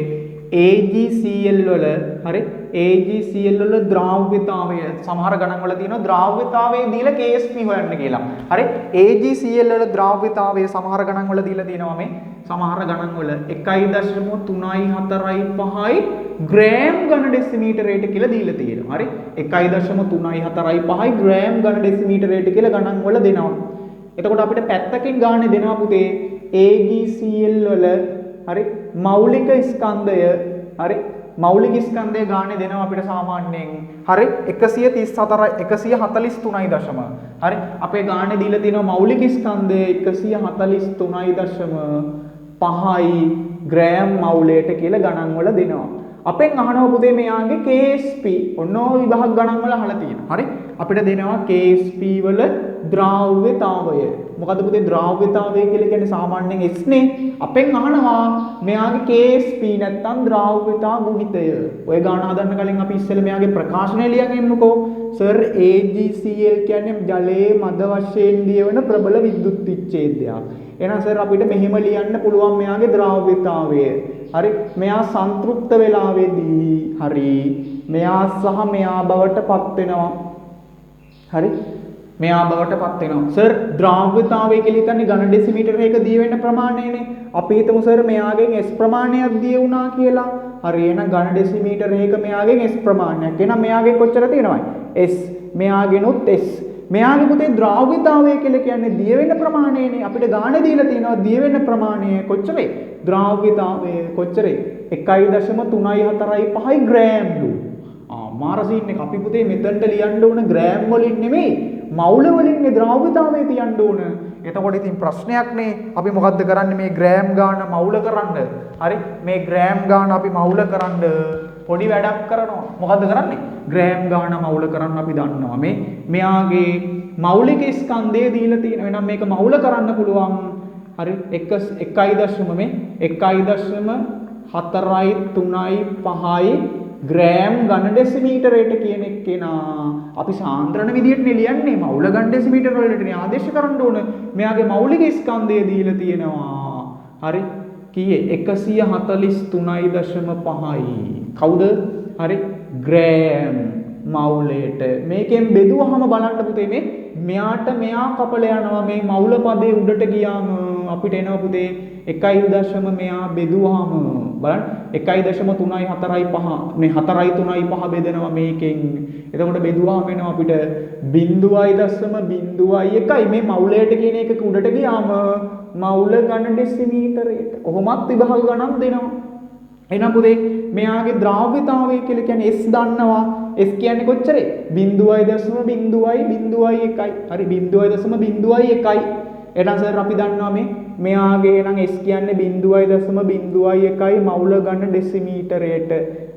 AgCl වල හරි AgCl වල ද්‍රව්‍යතාවය සමහර ගණන් වල තියෙනවා ද්‍රව්‍යතාවය දීලා KSP හොයන්න කියලා. හරි AgCl වල ද්‍රව්‍යතාවය සමහර ගණන් වල දීලා තියෙනවා මේ සමහර ගණන් වල 1.345 ග්‍රෑම් ඝන ඩෙසිමීටරයට කියලා දීලා තියෙනවා. හරි 1.345 ග්‍රෑම් ඝන ඩෙසිමීටරයට කියලා ගණන් වල දෙනවා. එතකොට අපිට පැත්තකින් ගානේ දෙනවා පුතේ AgCl වල හරි මෞලික ස්කන්ධය හරි මෞලික ස්කන්ධයේ ගානේ දෙනවා අපිට සාමාන්‍යයෙන්. හරි 134 143.5. හරි අපේ ගානේ දීලා තියෙනවා මෞලික ස්කන්ධය 143.5යි ග්‍රෑම් මවුලයට කියලා ගණන් වල දෙනවා. අපෙන් අහනවා පුතේ මෙයාගේ KSP ඔන්න ඔය විභාග ගණන් වල අහලා තියෙනවා. හරි අපිට දෙනවා KSP වල ද්‍රාව්‍යතාවය. මොකද පුතේ ද්‍රාව්‍යතාවය කියලා කියන්නේ සාමාන්‍යයෙන් S නේ. අපෙන් අහනවා මෙයාගේ KSP නැත්තම් ද්‍රාව්‍යතා ගුණිතය. ඔය ගාන හදන්න කලින් අපි ඉස්සෙල්ලා මෙයාගේ ප්‍රකාශනය ලියන් එන්නකෝ. සර් AgCl කියන්නේ ජලයේ මද වශයෙන් දියවන ප්‍රබල විද්‍යුත් විච්ඡේදයක්. එහෙනම් සර් අපිට මෙහෙම ලියන්න පුළුවන් මෙයාගේ ද්‍රාව්‍යතාවය. හරි මෙයා සංතෘප්ත වෙලාවේදී හරි මෙයා සහ මෙයා බවට පත් වෙනවා. හරි මෙයා බවට පත් වෙනවා. සර් ද්‍රාව්‍යතාවය කියලා කියන්නේ ඝන ඩෙසිමීටර එක දිය වෙන ප්‍රමාණයනේ. අපි හිතමු සර් මෙයාගෙන් S ප්‍රමාණයක් දිය වුණා කියලා. හරි එහෙනම් ඝන ඩෙසිමීටර එක මෙයාගෙන් S ප්‍රමාණයක්. එහෙනම් මෙයාගෙන් කොච්චර තියෙනවද? S මෙයාගෙනුත් S. මෙයාගේ පුතේ ද්‍රාව්‍යතාවය කියලා කියන්නේ දිය වෙන ප්‍රමාණයනේ. අපිට ගාණ දීලා තියෙනවා දිය වෙන ප්‍රමාණය කොච්චරේ? ද්‍රාව්‍යතාවය කොච්චරේ? 1.345 ග්‍රෑම්ලු. මාරසින් එක අපි පුතේ මෙතනට ලියන්න ඕන ග්‍රෑම් වලින් නෙමෙයි මවුල වලින්නේ ද්‍රාව්‍යතාවය තියන්න ඕන. එතකොට ඉතින් ප්‍රශ්නයක් නේ. අපි මොකද්ද කරන්නේ මේ ග්‍රෑම් ගාන මවුල කරන්න? හරි මේ ග්‍රෑම් ගාන අපි මවුල කරන්න පොඩි වැඩක් කරනවා. මොකද්ද කරන්නේ? ග්‍රෑම් ගාන මවුල කරන්න අපි දන්නවා. මෙයාගේ මෞලික ස්කන්ධය දීලා තියෙනවා. එහෙනම් මේක මවුල කරන්න පුළුවන්. හරි 1.435යි ග්‍රෑම් ඝන ඩෙසිමීටරයට කියන එක්කෙනා අපි සාන්ද්‍රණ විදියට නෙලියන්නේ මවුල ඝන ඩෙසිමීටර වලටනේ ආදේශ කරන්න ඕන. මෙයාගේ මෞලික ස්කන්ධය දීලා තියෙනවා. හරි කීයේ 143.5යි. කවුද? හරි ග්‍රෑම් මවුලයට. මේකෙන් බෙදුවහම බලන්න පුතේ මෙයාට මෙයා කපල යනවා. මේ මවුල පදේ උඩට ගියාම අපිට එනවා පුතේ 1 මෙයා බෙදුවාම බලන්න 1.345 මේ 4.35 බෙදෙනවා මේකෙන්. එතකොට බෙදුවාම එනවා අපිට 0.01 මේ මවුලයට කියන එකක උඩට ගියාම මවුල ඝන ඩෙසිමීටරයට. කොහොමත් විභාග ගණන් දෙනවා. එහෙනම් පුතේ මෙයාගේ ද්‍රාව්‍යතාවය කියලා කියන්නේ S දන්නවා. S කියන්නේ කොච්චරේ? 0.01. හරි 0.01. එහෙනම් සර් අපි දන්නවා මෙයාගේ එහෙනම් S කියන්නේ 0.01 මවුල ඝන ඩෙසිමීටරයට.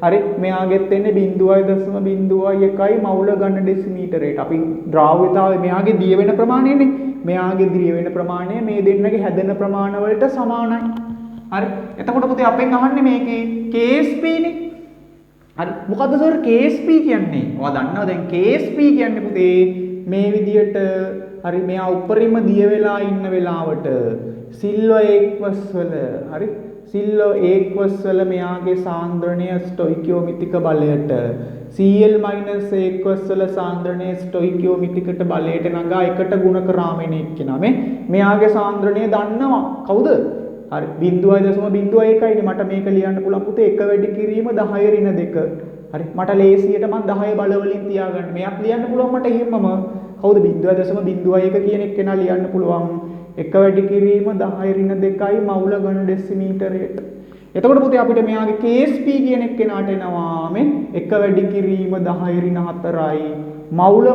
හරි මෙයාගෙත් එන්නේ 0.01 මවුල ඝන ඩෙසිමීටරයට. අපි ද්‍රාව්‍යතාවය මෙයාගේ දිය වෙන ප්‍රමාණයනේ. මෙයාගේ දිය වෙන ප්‍රමාණය මේ දෙන්නගේ හැදෙන ප්‍රමාණ වලට සමානයි. හරි එතකොට පුතේ අපෙන් අහන්නේ මේකේ KSP නේ. හරි මොකද්ද සර් KSP කියන්නේ? ඔයා දන්නවා දැන් KSP කියන්නේ පුතේ මේ විදියට හරි මෙයා උඩරිම දිය වෙලා ඉන්න වෙලාවට සිල්ව ඒක්වස් වල හරි සිල්ව ඒක්වස් වල මෙයාගේ සාන්ද්‍රණය ස්ටොයිකියෝමිතික බලයට Cl ඒක්වස් වල සාන්ද්‍රණය ස්ටොයිකියෝමිතිකට බලයට නගා එකට ගුණ කරාමෙන එක්කෙනා මෙයාගේ සාන්ද්‍රණය දන්නවා. කවුද? හරි 0.01යිනේ මට මේක ලියන්න පුළුවන් පුතේ 1 වැඩි කිරීම 10 ඍණ 2. හරි මට ලේසියට මම 10 බල වලින් තියාගන්න. මෙයක් ලියන්න පුළුවන් මට එහෙමම. කවුද 0.01 කියන එක්කෙනා ලියන්න පුළුවන් 1 වැඩි කිරීම 10 ඍණ 2යි මවුල ඝන ඩෙසිමීටරයට. එතකොට පුතේ අපිට මෙයාගේ KSP කියන එක්කෙනාට එනවා මේ 1 වැඩි කිරීම 10 ඍණ 4යි මවුල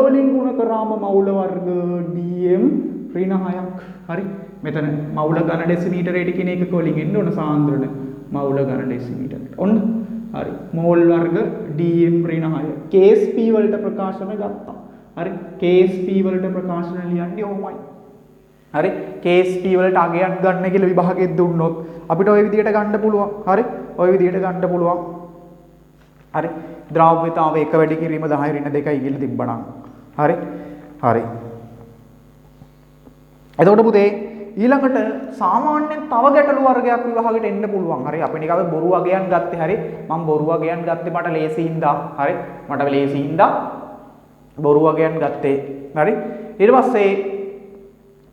වලින් ගුණ කරාම මවුල වර්ග dm ඍණ 6ක්. හරි මෙතන මවුල ඝන ඩෙසිමීටරයට කියන එකක වලින් එන්න ඕන සාන්ද්‍රණ මවුල ඝන ඩෙසිමීටරයට. ඔන්න හරි මෝල් වර්ග dm ඍණ 6. KSP වලට ප්‍රකාශන ගත්තා. හරි KSP වලට ප්‍රකාශන ලියන්නේ ඕමයි. හරි KSP වලට අගයක් ගන්න කියලා විභාගෙත් දුන්නොත් අපිට ওই විදිහට ගන්න පුළුවන්. හරි ওই විදිහට ගන්න පුළුවන්. හරි ද්‍රව්‍යතාවය 1 වැඩි කිරීම 10 ඍණ 2යි කියලා තිබ්බනම්. හරි එතකොට පුතේ ඊළඟට සාමාන්‍යයෙන් තව ගැටලු වර්ගයක් විභාගෙට එන්න පුළුවන්. හරි අපි නිකන් බොරු වගයන් ගත්තේ. හරි මම බොරු වගයන් ගත්තේ මට ලේසි හින්දා. හරි මට ලේසි හින්දා බොරු වගයන් ගත්තේ. හරි ඊට පස්සේ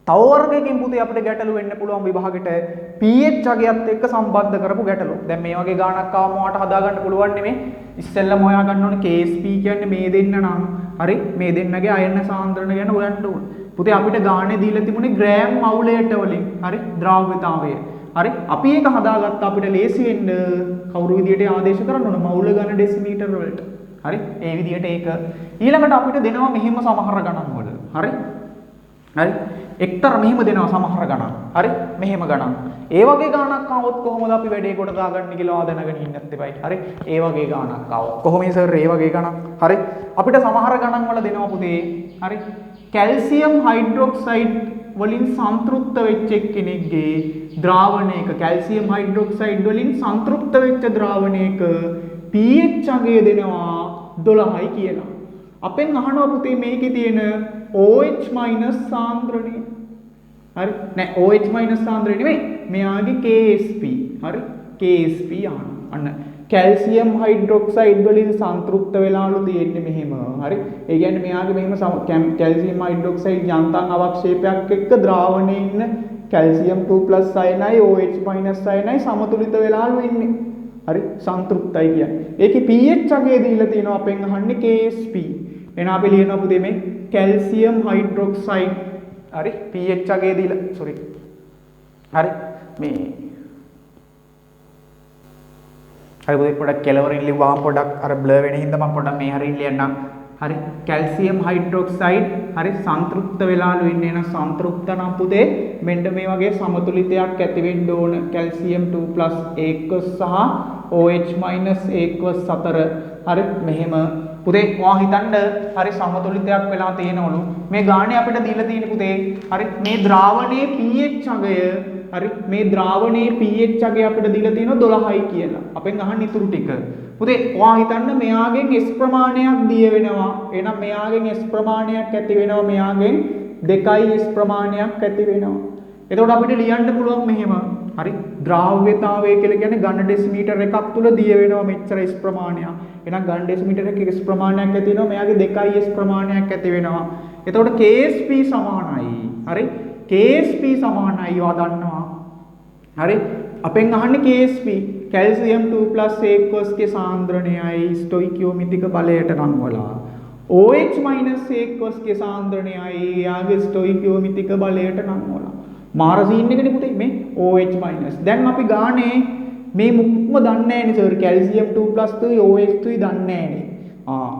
තව වර්ගයකින් පුතේ අපිට ගැටලු වෙන්න පුළුවන් විභාගෙට pH අගයත් එක්ක සම්බන්ධ කරපු ගැටලු. දැන් මේ වගේ ගාණක් ආවම ඔයාලට හදා ගන්න පුළුවන් නෙමෙයි. ඉස්සෙල්ලම හොයා ගන්න ඕනේ KSP කියන්නේ මේ දෙන්න නම්. හරි මේ දෙන්නගේ අයන සාන්ද්‍රණ ගැන හොයන්න ඕනේ. පුතේ අපිට ගානේ දීලා තිබුණේ ග්‍රෑම් මවුලයට වලින්. හරි ද්‍රව්‍යතාවය. හරි අපි ඒක හදාගත්ත අපිට ලේසි වෙන්න කවුරු විදියට ආදේශ කරන්න ඕන මවුල ගන්න ඩෙසිමීටර් වලට. හරි ඒ විදියට ඒක ඊළඟට අපිට දෙනවා මෙහෙම සමහර ගණන් වල. හරි හරි එක්තර මෙහෙම දෙනවා සමහර ගණන්. හරි මෙහෙම ගණන්. ඒ වගේ ගණනක් ආවොත් කොහොමද අපි වැඩේ කොට දාගන්නේ කියලා දැනගෙන ඉන්නත් එපයි. හරි ඒ වගේ ගණනක් ආවොත් කොහොමද සර් ඒ වගේ ගණන්? හරි අපිට සමහර ගණන් වල දෙනවා පුතේ. හරි කැල්සියම් හයිඩ්‍රොක්සයිඩ් වලින් සංතෘප්ත වෙච්ච කෙනෙක්ගේ ද්‍රාවණයක කැල්සියම් හයිඩ්‍රොක්සයිඩ් වලින් සංතෘප්ත වෙච්ච ද්‍රාවණයක pH අගය දෙනවා 12යි කියලා. අපෙන් අහනවා පුතේ මේකේ තියෙන OH- සාන්ද්‍රණය. හරි නෑ OH- සාන්ද්‍රණය නෙවෙයි මෙයාගේ KSP. හරි KSP අන්න කැල්සියම් හයිඩ්‍රොක්සයිඩ් වලින් සංතෘප්ත වෙලාලු තියෙන්නේ මෙහෙම. හරි ඒ කියන්නේ මෙයාගේ මෙහෙම කැල්සියම් හයිඩ්‍රොක්සයිඩ් යන්තම් අවක්ෂේපයක් එක්ක ද්‍රාවණයේ ඉන්න කැල්සියම් 2+ අයනයි OH- අයනයි සමතුලිත වෙලාලු ඉන්නේ. හරි සංතෘප්තයි කියන්නේ. ඒකේ pH අගය දීලා තියෙනවා අපෙන් අහන්නේ KSP. එහෙනම් අපි ලියනවා පුතේ මේ කැල්සියම් හයිඩ්‍රොක්සයිඩ් හරි pH අගය දීලා sorry හරි මේ හරි පුතේ පොඩක් කෙලවරින් ලිව්වම පොඩක් අර බ්ලර් වෙන හින්දා මම පොඩක් මේ හරින් ලියන්නම්. හරි කැල්සියම් හයිඩ්‍රොක්සයිඩ් හරි සංතෘප්ත වෙලාලු ඉන්නේ නම් සංතෘප්ත නම් පුතේ මෙන්න මේ වගේ සමතුලිතයක් ඇති වෙන්න ඕන කැල්සියම් 2+ ඒකස් සහ OH- ඒකස් අතර. හරි මෙහෙම පුතේ ඔයා හිතන්න හරි සමතුලිතයක් වෙලා තියෙනවලු මේ ගානේ අපිට දීලා තියෙන පුතේ. හරි මේ ද්‍රාවණයේ pH අගය හරි මේ ද්‍රාවණයේ pH අගය අපිට දීලා තියෙනවා 12යි කියලා. අපෙන් අහන්න ඉතුරු ටික. පුතේ ඔයා හිතන්න මෙයාගෙන් S ප්‍රමාණයක් දිය වෙනවා. එහෙනම් මෙයාගෙන් S ප්‍රමාණයක් ඇති වෙනවා. මෙයාගෙන් 2යි S ප්‍රමාණයක් ඇති වෙනවා. එතකොට අපිට ලියන්න පුළුවන් මෙහෙම. හරි ද්‍රාව්‍යතාවය කියලා කියන්නේ ඝන ඩෙසිමීටර් එකක් තුල දිය වෙනවා මෙච්චර S ප්‍රමාණයක්. එහෙනම් ඝන ඩෙසිමීටර් එකක S ප්‍රමාණයක් ඇති වෙනවා. මෙයාගේ 2යි S ප්‍රමාණයක් ඇති වෙනවා. එතකොට KSP සමානයි. හරි KSP සමානයි ඔයා දන්නවා. හරි අපෙන් අහන්නේ KSP කැල්සියම් 2+ ඒකස්ගේ සාන්ද්‍රණයයි ස්ටොයිකියෝමිතික බලයට නම් වලා OH- ඒකස්ගේ සාන්ද්‍රණයයි යාගේ ස්ටොයිකියෝමිතික බලයට නම් වලා මාර සීන් එකනේ පුතේ මේ OH-. දැන් අපි ගානේ මේ මුක්ම දන්නේ නැහැනේ සර් කැල්සියම් 2+ තුයි OH තුයි දන්නේ නැහැනේ.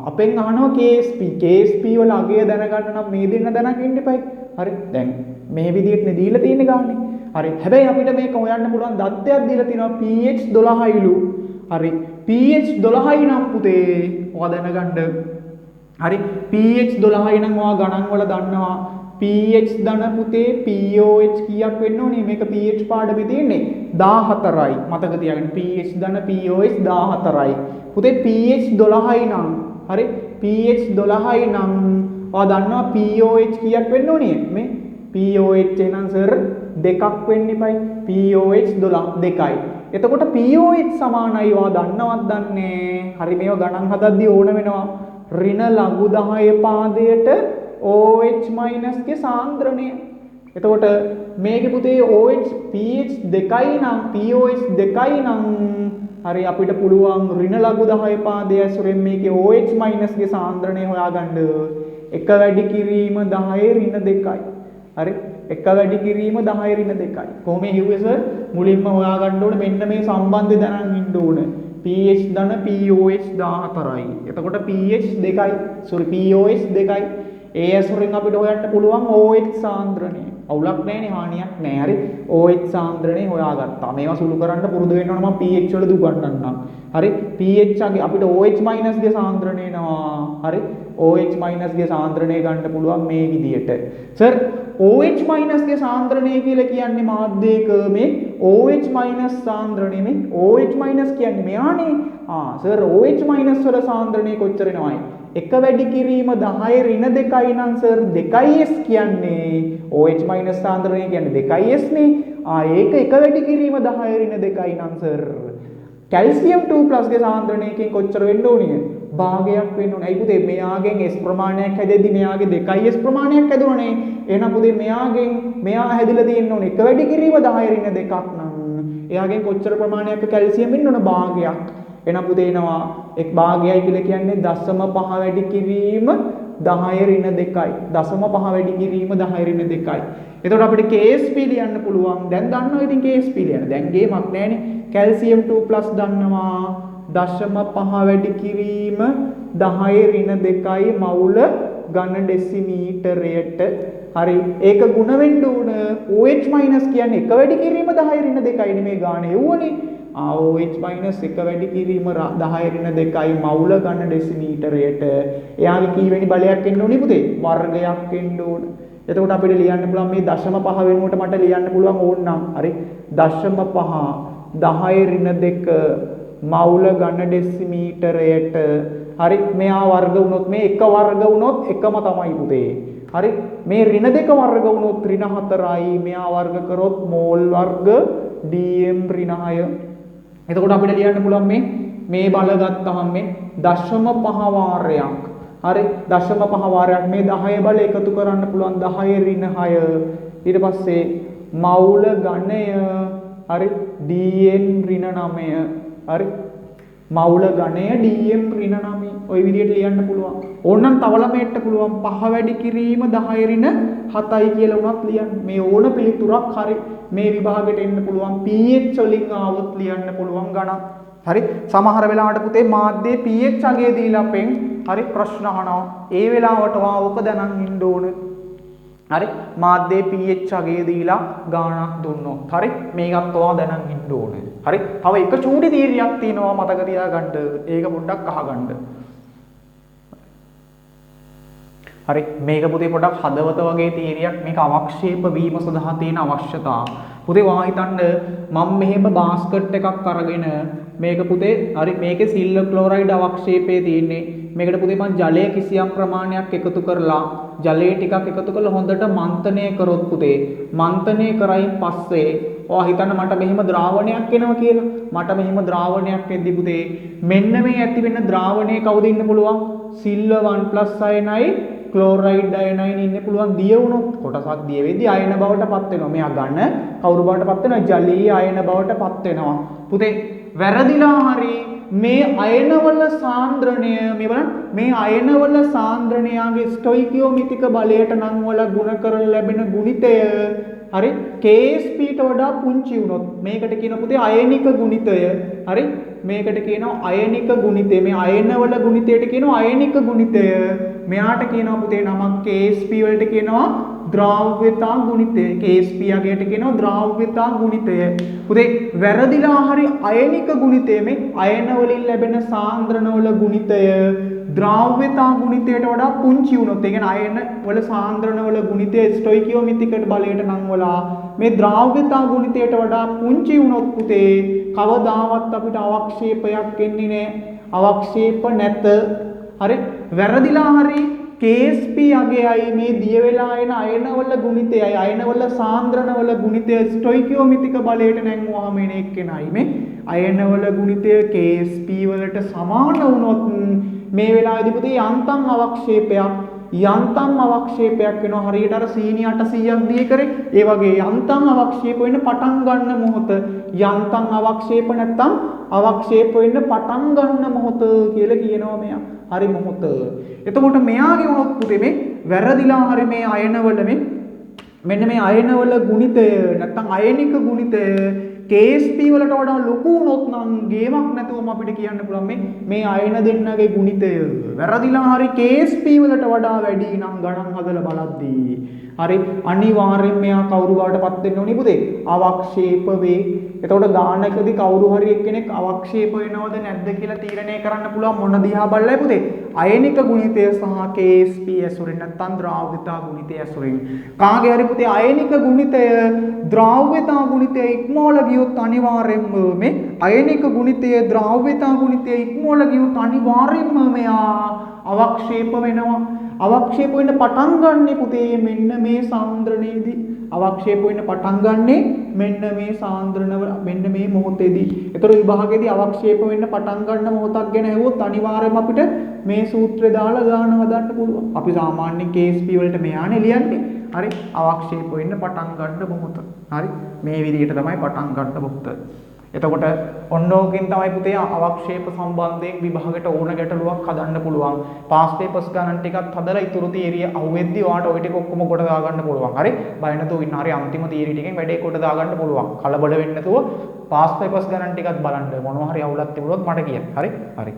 අපෙන් අහනවා KSP වල අගය දැනගන්න නම් මේ දෙන්න දැනගෙන ඉන්න එපයි. හරි දැන් මේ විදිහට නේ දීලා තියෙන්නේ ගානේ. හරි හැබැයි අපිට මේක හොයන්න පුළුවන් දත්තයක් දීලා තිනවා pH 12යිලු. හරි pH 12යි නම් පුතේ ඔයා දැනගන්න. හරි pH 12යි නම් ඔයා ගණන් වල දන්නවා pH ධන පුතේ pOH කීයක් වෙන්න ඕනේ මේක pH පාඩමේ තියෙන්නේ 14යි. මතක තියාගන්න pH ධන pOH 14යි. පුතේ pH 12යි නම් හරි pH 12යි නම් ඔයා දන්නවා pOH කීයක් වෙන්න ඕනේ මේ pOH එහෙනම් සර් දෙකක් වෙන්න ඉපයි pOH 12 දෙකයි. එතකොට pOH සමානයි ඔයා දන්නවත් දන්නේ. හරි මේව ගණන් හදද්දී ඕන වෙනවා ඍණ ලඝු 10 පාදයට OH- ගේ සාන්ද්‍රණය. එතකොට මේකේ පුතේ OH pH 2යි නම් pOH 2යි නම් හරි අපිට පුළුවන් ඍණ ලඝු 10 පාදයේ ඇසුරෙන් මේකේ OH- ගේ සාන්ද්‍රණය හොයාගන්න. එක වැඩි කිරීම 10 ඍණ 2යි. හරි එක වැඩි කිරීම 10 ඍණ 2යි. කොහොම හිව්වේ සර් මුලින්ම හොයාගන්න ඕනේ මෙන්න මේ සම්බන්ධය දැනන් ඉන්න ඕනේ. pH ධන pOH 14යි. එතකොට pH 2යි. sorry pOH 2යි. ඒ ඇසුරෙන් අපිට හොයන්න පුළුවන් OH සාන්ද්‍රණය. අවුලක් නැහැනේ හානියක් නැහැ. හරි OH සාන්ද්‍රණය හොයාගත්තා. මේවා සුළු කරන්න පුරුදු වෙන්න ඕන මම pH වල දුගන්නන්නම්. හරි pH අගේ අපිට OH- ගේ සාන්ද්‍රණය එනවා. හරි OH- ගේ සාන්ද්‍රණය ගන්න පුළුවන් මේ විදියට. සර් OH- ගේ සාන්ද්‍රණය කියලා කියන්නේ මාධ්‍යයක මේ OH- සාන්ද්‍රණය මේ OH- කියන්නේ මෙයානේ. සර් OH- වල සාන්ද්‍රණය කොච්චර එනවයි? එක වැඩි කිරීම 10 ඍණ 2යි නම් සර් 2S කියන්නේ OH- සාන්ද්‍රණය කියන්නේ 2S නේ. ඒක එක වැඩි කිරීම 10 ඍණ 2යි නම් සර් කැල්සියම් 2+ ගේ සාන්ද්‍රණයකින් කොච්චර වෙන්න ඕනේ? භාගයක් වෙන්න ඕනේ. අයි පුතේ මෙයාගෙන් S ප්‍රමාණයක් හැදෙද්දි මෙයාගේ 2S ප්‍රමාණයක් හැදුණානේ. එහෙනම් පුතේ මෙයා හැදිලා තියෙන්න ඕනේ එක වැඩි කිරීම 10 ඍණ 2ක් නම් එයාගෙන් කොච්චර ප්‍රමාණයක් කැල්සියම් ඉන්න ඕන? භාගයක්. එහෙනම් පුතේ එනවා එක් භාගයයි කියලා කියන්නේ 0.5 වැඩි කිරීම 10 ඍණ 2යි. 0.5 වැඩි කිරීම 10 ඍණ 2යි. එතකොට අපිට KSP ලියන්න පුළුවන්. දැන් දන්නවා ඉතින් KSP ලියන්න. දැන් ගේමක් නැහැනේ. කැල්සියම් 2+ දන්නවා. 0.5 වැඩි කිරීම 10 ඍණ 2යි මවුල ඝන ඩෙසිමීටරයට. හරි. ඒක ಗುಣ වෙන්න ඕන. OH මයිනස් කියන්නේ එක වැඩි කිරීම 10 ඍණ 2යි නෙමේ ගාන හෙව්වනේ. OH මයිනස් එක වැඩි කිරීම 10 ඍණ 2යි මවුල ඝන ඩෙසිමීටරයට. එයාගේ කීවෙනි බලයක් එන්න ඕනේ පුතේ? වර්ගයක් එන්න ඕන. එතකොට අපිට ලියන්න පුළුවන් මේ 0.5 වෙනුවට මට ලියන්න පුළුවන් ඕනනම්. හරි. 0.5 10 ඍණ 2 මවුල ඝන ඩෙසිමීටරයට. හරි. මෙයා වර්ග වුණොත් මේ එක වර්ග වුණොත් එකම තමයි පුතේ. හරි. මේ ඍණ 2 වර්ග වුණොත් ඍණ 4යි. මෙයා වර්ග කරොත් මෝල් වර්ග dm ඍණ 6. එතකොට අපිට ලියන්න පුළුවන් මේ බල ගත්තාම මේ 0.5 වාරයක්. හරි. 0.5 වාරයක් මේ 10 බල එකතු කරන්න පුළුවන් 10 ඍණ 6. ඊට පස්සේ මවුල ඝනය හරි dn ඍණ 9. හරි. මවුල ඝනය dm ඍණ 9. ওই විදිහට ලියන්න පුළුවන්. ඕනනම් තව ළමයට පුළුවන් 5 වැඩි කිරීම 10 ඍණ 7යි කියලා උනත් ලියන්න. මේ ඕන පිළිතුරක් හරි මේ විභාගෙට එන්න පුළුවන්. pH වලින් ආවොත් ලියන්න පුළුවන් ගණන්. හරි. සමහර වෙලාවට පුතේ මාධ්‍යයේ pH අගය දීලා අපෙන් හරි ප්‍රශ්න අහනවා. ඒ වෙලාවට ඔක දැනන් ඉන්න ඕන. හරි. මාධ්‍යයේ pH අගය දීලා ගාණක් දුන්නොත්. හරි. මේකත් ඔයා දැනන් ඉන්න ඕන. හරි. තව එක චූටි තීරියක් තියෙනවා මතක තියාගන්න. ඒක පොඩ්ඩක් අහගන්න. හරි. මේක පුතේ පොඩ්ඩක් හදවත වගේ තීරියක්. මේක අවක්ෂේප වීම සඳහා තියෙන අවශ්‍යතාව. පුතේ වා හිතන්න මම මෙහෙම බාස්කට් එකක් අරගෙන මේක පුතේ හරි මේකේ සිල්වර් ක්ලෝරයිඩ් අවක්ෂේපයේ තියෙන්නේ. මේකට පුතේ මම ජලය කිසියම් ප්‍රමාණයක් එකතු කරලා ජලය ටිකක් එකතු කරලා හොඳට මන්තනය කරොත් පුතේ මන්තනය කරයින් පස්සේ ඔයා හිතන්න මට මෙහෙම ද්‍රාවණයක් එනවා කියලා. මට මෙහෙම ද්‍රාවණයක් එද්දි පුතේ මෙන්න මේ ඇති වෙන ද්‍රාවණය කවුද ඉන්න පුළුවන්? සිල්වර් 1+ අයනයි ක්ලෝරයිඩ් අයනයින් ඉන්න පුළුවන්. දිය වුණොත් කොටසක් දිය වෙද්දී අයන බවට පත් වෙනවා. මෙයා ඝන කවුරු බවට පත් වෙනවා? ජලීය අයන බවට පත් වෙනවා. පුතේ වැරදිලා හරි මේ අයනවල සාන්ද්‍රණය මේ බලන්න මේ අයනවල සාන්ද්‍රණයාගේ ස්ටොයිකියෝමිතික බලයට නම් වල ගුණ කරලා ලැබෙන ගුණිතය හරි KSP ට වඩා පුංචි වුණොත් මේකට කියන පුතේ අයනික ගුණිතය. හරි. මේකට කියනවා අයනික ගුණිතය. මේ අයනවල ගුණිතයට කියනවා අයනික ගුණිතය. මෙයාට කියනවා පුතේ නමක් KSP වලට කියනවා ද්‍රාව්‍යතා ගුණිතය. KSP යගයට කියනවා ද්‍රාව්‍යතා ගුණිතය. පුතේ වැරදිලා හරි අයනික ගුණිතය මේ අයන වලින් ලැබෙන සාන්ද්‍රණවල ගුණිතය ද්‍රාව්‍යතා ගුණිතයට වඩා පුංචි වුණොත් ඒ කියන්නේ අයන වල සාන්ද්‍රණවල ගුණිතය ස්ටොයිකියෝමිතික බලයට නම් වලා මේ ද්‍රාව්‍යතා ගුණිතයට වඩා පුංචි වුණොත් පුතේ කවදාවත් අපිට අවක්ෂේපයක් එන්නේ නැහැ. අවක්ෂේප නැත. හරි. වැරදිලා හරි KSP අගයයි මේ දිය වෙලා එන අයනවල ගුණිතයයි අයනවල සාන්ද්‍රණවල ගුණිතය ස්ටොයිකියෝමිතික බලයට නැංගුවාම එන එක්කෙනයි මේ අයනවල ගුණිතය KSP වලට සමාන වුණොත් මේ වෙලාවේදී පුතේ යන්තම් අවක්ෂේපයක් වෙනවා. හරියට අර සීනි 800ක් දී කරේ ඒ වගේ යන්තම් අවක්ෂේප වෙන්න පටන් ගන්න මොහොත යන්තම් අවක්ෂේප නැත්තම් අවක්ෂේප වෙන්න පටන් ගන්න මොහොත කියලා කියනවා මෙයා. හරි මොහොත. එතකොට මෙයාගේ වුණොත් පුතේ මේ වැරදිලා හරි මේ අයනවල මෙන්න මේ අයනවල ගුණිතය නැත්තම් අයනික ගුණිතය KSP වලට වඩා ලොකු වුණොත් නම් ගේමක් නැතුවම අපිට කියන්න පුළුවන් මේ අයන දෙන්නගේ ගුණිතය වැරදිලා හරි KSP වලට වඩා වැඩි නම් ගණන් හදලා බලද්දී හරි අනිවාර්යෙන් මෙයා කවුරු බවටපත් වෙන්න ඕනේ පුතේ අවක්ෂේප වේ. එතකොට ගානකදී කවුරු හරි එක්කෙනෙක් අවක්ෂේප වෙනවද නැද්ද කියලා තීරණය කරන්න පුළුවන් මොන දිහා බලලයි පුතේ අයනික ගුණිතය සහ KSP ඇසුරින් නැත්නම් ද්‍රාව්‍යතා ගුණිතය ඇසුරින්. කාගේ හරි පුතේ අයනික ගුණිතය ද්‍රාව්‍යතා ගුණිතය ඉක්මවලා ගියොත් අනිවාර්යෙන්ම මේ අයනික ගුණිතය ද්‍රාව්‍යතා ගුණිතය ඉක්මවලා ගියොත් අනිවාර්යෙන්ම මෙයා අවක්ෂේප වෙනවා. අවක්ෂේප වෙන්න පටන් ගන්නෙ පුතේ මෙන්න මේ සාන්ද්‍රණයේදී අවක්ෂේප වෙන්න පටන් ගන්නෙ මෙන්න මේ සාන්ද්‍රණව මෙන්න මේ මොහොතේදී. ඒතර විභාගයේදී අවක්ෂේප වෙන්න පටන් ගන්න මොහොතක් ගැන හෙව්වොත් අනිවාර්යයෙන්ම අපිට මේ සූත්‍රය දාලා ගාන හදන්න පුළුවන්. අපි සාමාන්‍යයෙන් KSP වලට මෙයානේ ලියන්නේ. හරි අවක්ෂේප වෙන්න පටන් ගන්න මොහොත. හරි මේ විදිහට තමයි පටන් ගන්න මොහොත. එතකොට ඔන්න ඕකෙන් තමයි පුතේ අවක්ෂේප සම්බන්ධයෙන් විභාගයට ඕන ගැටලුවක් හදන්න පුළුවන්. පාස් පේපර්ස් ගණන් ටිකක් හදලා ඉතුරු තියරිය අහුවෙද්දී ඔයාලට ওই ටික ඔක්කොම කොට දාගන්න පුළුවන්. හරි? බය නැතුව ඉන්න. හරි අන්තිම තියරි ටිකෙන් වැඩේ කොට දාගන්න පුළුවන්. කලබල වෙන්නේ නැතුව පාස් පේපර්ස් ගණන් ටිකක් බලන්න. මොනවා හරි අවුලක් තිබුණොත් මට කියන්න. හරි? හරි.